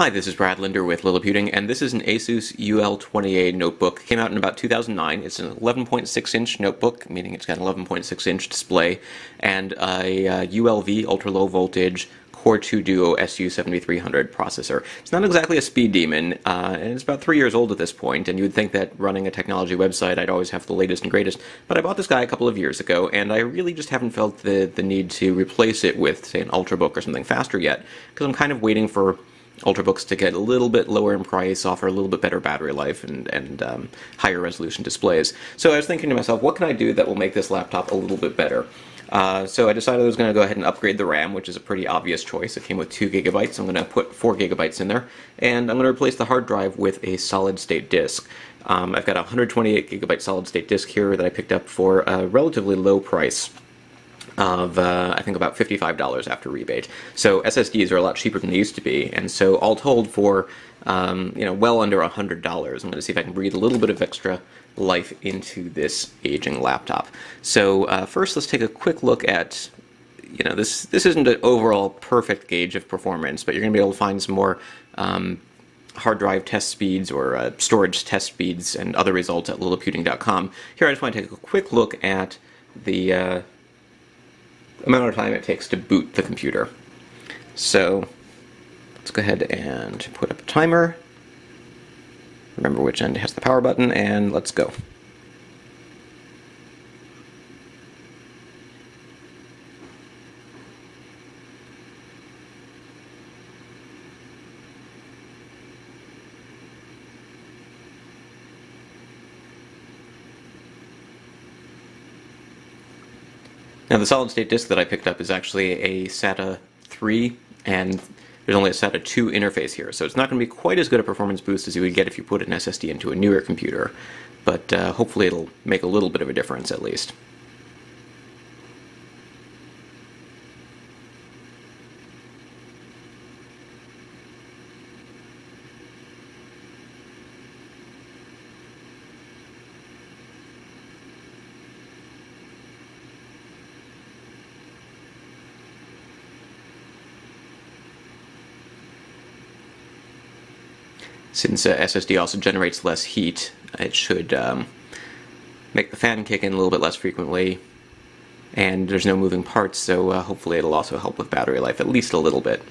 Hi, this is Brad Linder with Liliputing, and this is an Asus UL20A notebook. It came out in about 2009. It's an 11.6-inch notebook, meaning it's got an 11.6-inch display, and a ULV, ultra-low voltage, Core 2 Duo SU7300 processor. It's not exactly a speed demon, and it's about 3 years old at this point, and you would think that running a technology website I'd always have the latest and greatest, but I bought this guy a couple of years ago, and I really just haven't felt the need to replace it with, say, an Ultrabook or something faster yet, because I'm kind of waiting for Ultrabooks to get a little bit lower in price, offer a little bit better battery life, and higher resolution displays. So I was thinking to myself, what can I do that will make this laptop a little bit better? So I decided I was going to go ahead and upgrade the RAM, which is a pretty obvious choice. It came with 2 gigabytes. I'm going to put 4 gigabytes in there, and I'm going to replace the hard drive with a solid-state disk. I've got a 128 gigabyte solid-state disk here that I picked up for a relatively low price of I think about $55 after rebate. So SSDs are a lot cheaper than they used to be, and so all told for well under $100. I'm going to see if I can breathe a little bit of extra life into this aging laptop. So first, let's take a quick look at this isn't an overall perfect gauge of performance, but you're going to be able to find some more hard drive test speeds or storage test speeds and other results at liliputing.com. Here I just want to take a quick look at the amount of time it takes to boot the computer. So let's go ahead and put up a timer. Remember which end has the power button, and let's go. Now the solid-state disk that I picked up is actually a SATA 3, and there's only a SATA 2 interface here, so it's not going to be quite as good a performance boost as you would get if you put an SSD into a newer computer, but hopefully it'll make a little bit of a difference at least. Since SSD also generates less heat, it should make the fan kick in a little bit less frequently, and there's no moving parts, so hopefully it'll also help with battery life at least a little bit.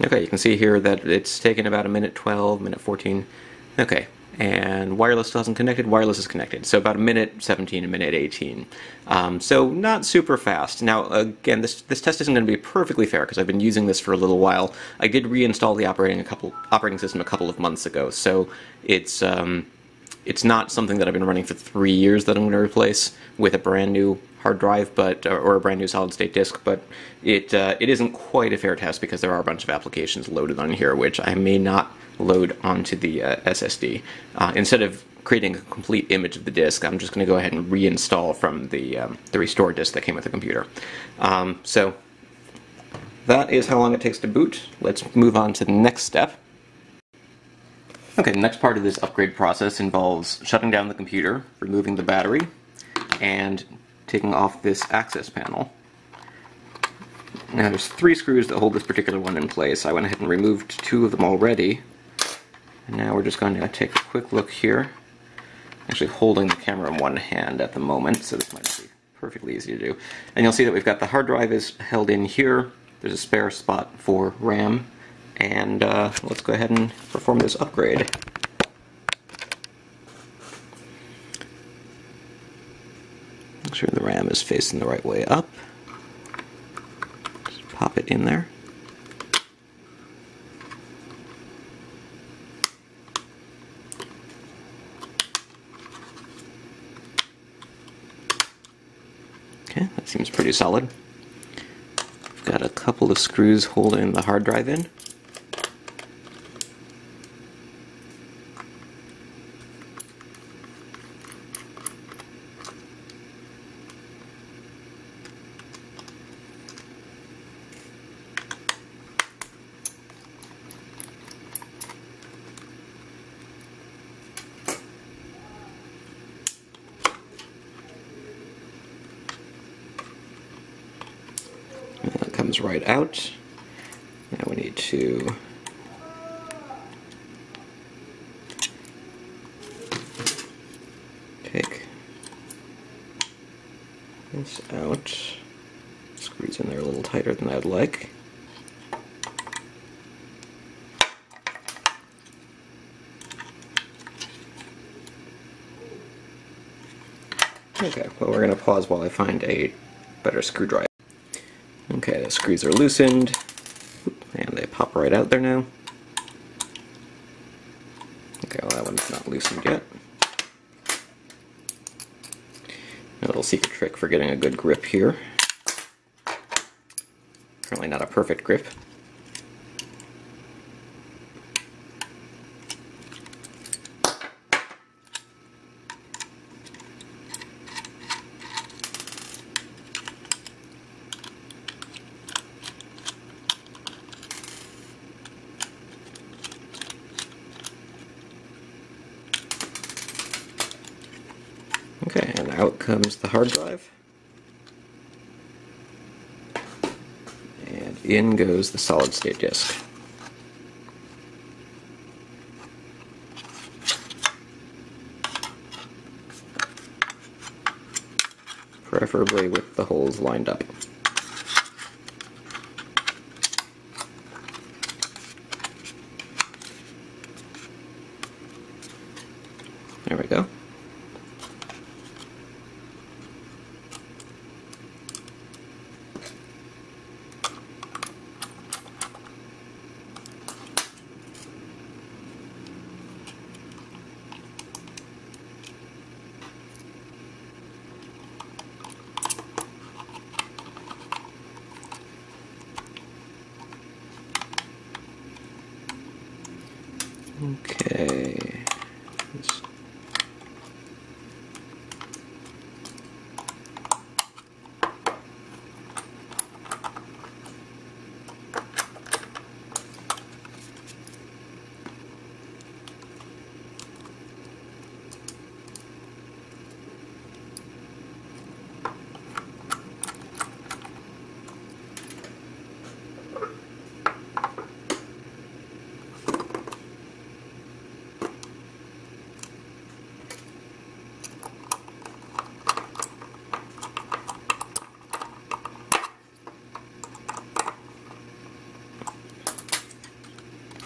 Okay, you can see here that it's taken about a minute 12, minute 14. Okay, and wireless still hasn't connected. Wireless is connected, so about a minute 17, a minute 18. So not super fast. Now again, this test isn't going to be perfectly fair because I've been using this for a little while. I did reinstall the operating system a couple of months ago, so it's not something that I've been running for 3 years that I'm going to replace with a brand new hard drive, but or a brand new solid-state disk. But it isn't quite a fair test because there are a bunch of applications loaded on here which I may not load onto the SSD. Instead of creating a complete image of the disk, I'm just going to go ahead and reinstall from the restore disk that came with the computer. So that is how long it takes to boot. Let's move on to the next step. Okay, the next part of this upgrade process involves shutting down the computer, removing the battery, and taking off this access panel. Now there's 3 screws that hold this particular one in place. I went ahead and removed 2 of them already. And now we're just going to take a quick look here. Actually holding the camera in one hand at the moment, so this might be perfectly easy to do. And you'll see that we've got the hard drive is held in here. There's a spare spot for RAM. And let's go ahead and perform this upgrade. Make sure the RAM is facing the right way up. Just pop it in there. Okay, that seems pretty solid. We've got a couple of screws holding the hard drive in. comes right out. Now we need to take this out. Screws in there a little tighter than I'd like. Okay, well, we're going to pause while I find a better screwdriver. Okay, the screws are loosened, and they pop right out there now. Okay, well, that one's not loosened yet. A little secret trick for getting a good grip here. Apparently not a perfect grip. Okay, and out comes the hard drive. And in goes the solid-state disk. Preferably with the holes lined up. There we go. Okay.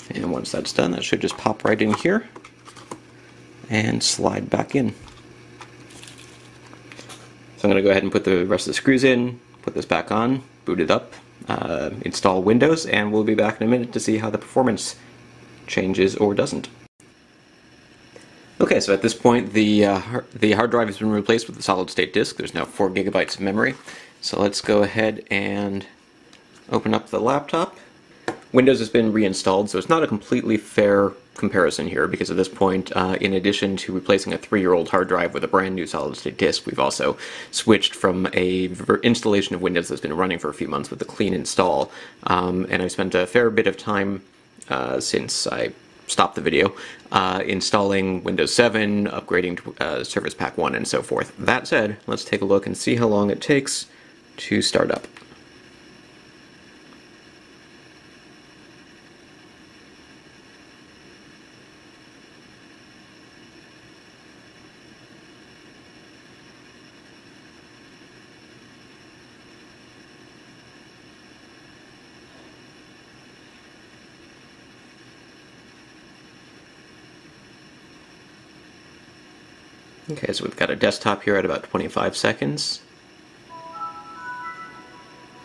And once that's done, that should just pop right in here and slide back in. So I'm going to go ahead and put the rest of the screws in, put this back on, boot it up, install Windows, and we'll be back in a minute to see how the performance changes or doesn't. Okay, so at this point the hard drive has been replaced with a solid-state disk. There's now 4 gigabytes of memory. So let's go ahead and open up the laptop. Windows has been reinstalled, so it's not a completely fair comparison here, because at this point, in addition to replacing a 3-year-old hard drive with a brand new solid-state disk, we've also switched from a installation of Windows that's been running for a few months with a clean install. And I've spent a fair bit of time since I stopped the video installing Windows 7, upgrading to Service Pack 1, and so forth. That said, let's take a look and see how long it takes to start up. Okay, so we've got a desktop here at about 25 seconds.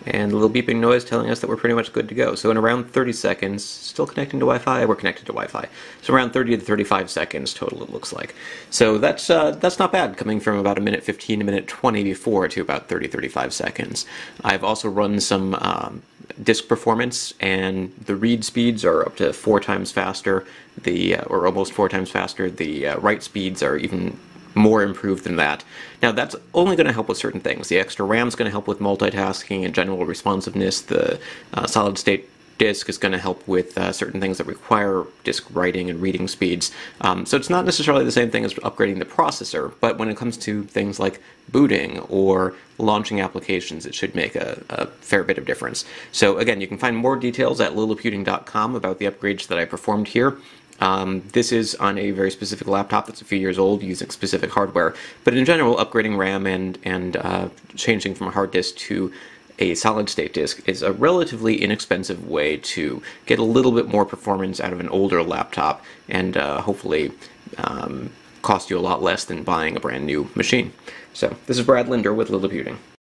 And a little beeping noise telling us that we're pretty much good to go. So in around 30 seconds, still connecting to Wi-Fi? We're connected to Wi-Fi. So around 30 to 35 seconds total, it looks like. So that's not bad, coming from about 1:15, 1:20 before to about 30-35 seconds. I've also run some disk performance, and the read speeds are up to 4 times faster, or almost 4 times faster. The write speeds are even more improved than that. Now that's only going to help with certain things. The extra RAM is going to help with multitasking and general responsiveness. The solid-state disk is going to help with certain things that require disk writing and reading speeds. So it's not necessarily the same thing as upgrading the processor, but when it comes to things like booting or launching applications, it should make a fair bit of difference. So again, you can find more details at liliputing.com about the upgrades that I performed here. This is on a very specific laptop that's a few years old using specific hardware, but in general, upgrading RAM and changing from a hard disk to a solid-state disk is a relatively inexpensive way to get a little bit more performance out of an older laptop and hopefully cost you a lot less than buying a brand new machine. So this is Brad Linder with Liliputing.